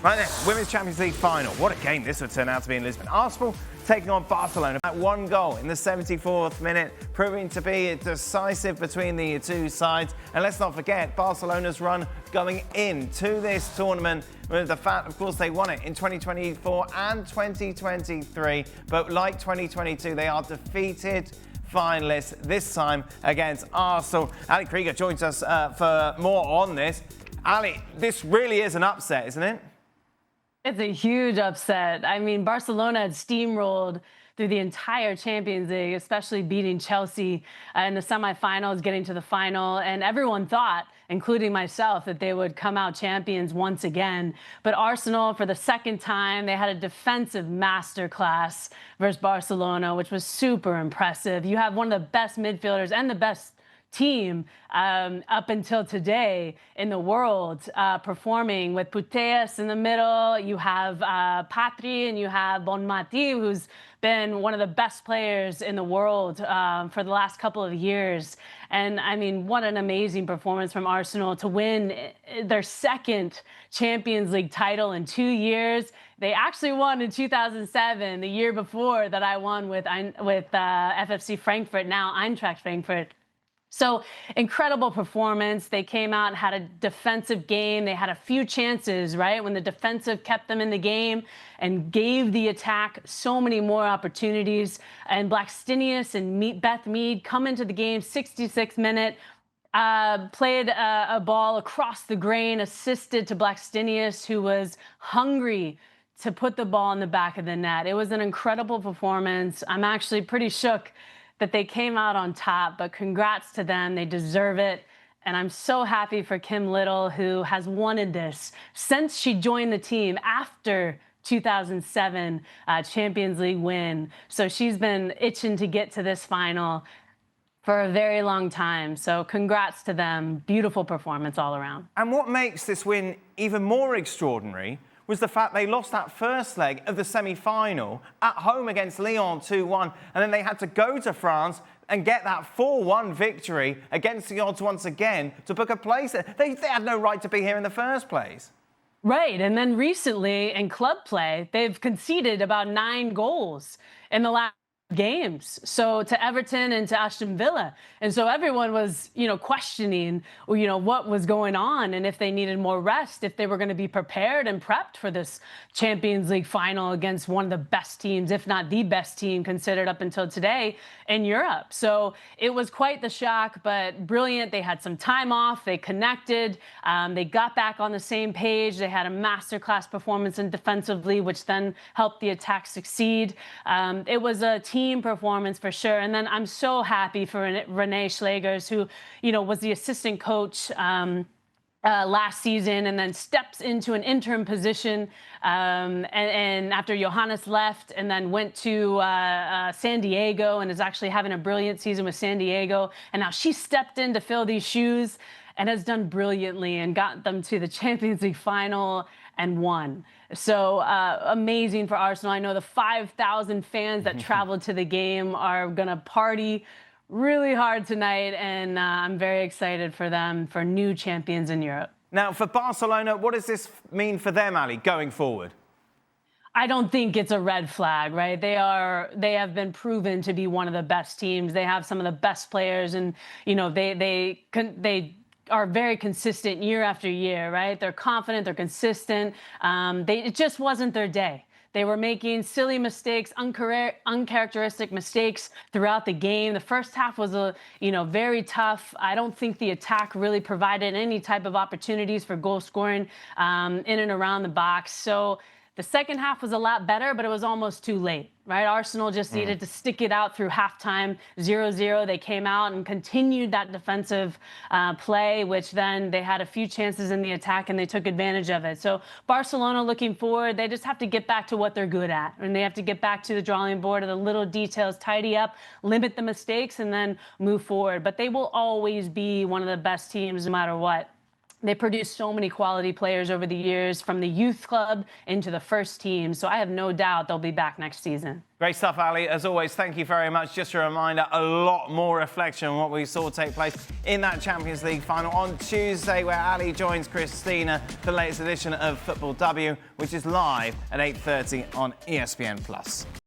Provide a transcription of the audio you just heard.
Right then, Women's Champions League final. What a game this would turn out to be in Lisbon. Arsenal taking on Barcelona. At one goal in the 74th minute, proving to be decisive between the two sides. And let's not forget, Barcelona's run going into this tournament with the fact, of course, they won it in 2024 and 2023. But like 2022, they are defeated finalists, this time against Arsenal. Ali Krieger joins us for more on this. Ali, this really is an upset, isn't it? It's a huge upset. I mean, Barcelona had steamrolled through the entire Champions League, especially beating Chelsea in the semifinals, getting to the final. And everyone thought, including myself, that they would come out champions once again. But Arsenal, for the second time, they had a defensive masterclass versus Barcelona, which was super impressive. You have one of the best midfielders and the best team up until today in the world, performing with Putellas in the middle. You have Patri and you have Bonmati, who's been one of the best players in the world for the last couple of years. And I mean, what an amazing performance from Arsenal to win their second Champions League title in 2 years. They actually won in 2007, the year before that I won with FFC Frankfurt, now Eintracht Frankfurt. So incredible performance. They came out and had a defensive game. They had a few chances, right, when the defensive kept them in the game and gave the attack so many more opportunities. And Blackstenius and Beth Mead come into the game, 66th minute, played a ball across the grain, assisted to Blackstenius, who was hungry to put the ball in the back of the net. It was an incredible performance. I'm actually pretty shook that they came out on top, but congrats to them. They deserve it. And I'm so happy for Kim Little, who has wanted this since she joined the team after 2007 Champions League win. So she's been itching to get to this final for a very long time. So congrats to them. Beautiful performance all around. And what makes this win even more extraordinary was the fact they lost that first leg of the semi-final at home against Lyon 2-1, and then they had to go to France and get that 4-1 victory against the odds once again to book a place. They had no right to be here in the first place. Right, and then recently in club play, they've conceded about 9 goals in the last games, so to Everton and to Aston Villa. And so everyone was, questioning, what was going on and if they needed more rest, if they were going to be prepared and prepped for this Champions League final against one of the best teams, if not the best team considered up until today in Europe. So it was quite the shock, but brilliant. They had some time off. They connected. They got back on the same page. They had a masterclass performance in defensively, which then helped the attack succeed. It was a team performance for sure. And then I'm so happy for Renee Schlegers, who, was the assistant coach last season and then steps into an interim position and after Johannes left and then went to San Diego and is actually having a brilliant season with San Diego. And now she stepped in to fill these shoes and has done brilliantly and got them to the Champions League final and won. So amazing for Arsenal. I know the 5,000 fans that traveled to the game are going to party really hard tonight, and I'm very excited for them, for new champions in Europe. Now, for Barcelona, what does this mean for them, Ali, going forward? I don't think it's a red flag, right? They have been proven to be one of the best teams. They have some of the best players, and they are very consistent year after year, right? They're confident, they're consistent. It just wasn't their day. They were making silly mistakes, uncharacteristic mistakes throughout the game. The first half was very tough. I don't think the attack really provided any type of opportunities for goal scoring in and around the box. So the second half was a lot better, but it was almost too late, right? Arsenal just needed to stick it out through halftime, 0-0. They came out and continued that defensive play, which then they had a few chances in the attack and they took advantage of it. So Barcelona looking forward, they just have to get back to what they're good at. And they have to get back to the drawing board of the little details, tidy up, limit the mistakes, and then move forward. But they will always be one of the best teams no matter what. They produced so many quality players over the years, from the youth club into the first team. So I have no doubt they'll be back next season. Great stuff, Ali. As always, thank you very much. Just a reminder, a lot more reflection on what we saw take place in that Champions League final on Tuesday, where Ali joins Christina for the latest edition of Football W, which is live at 8:30 on ESPN+.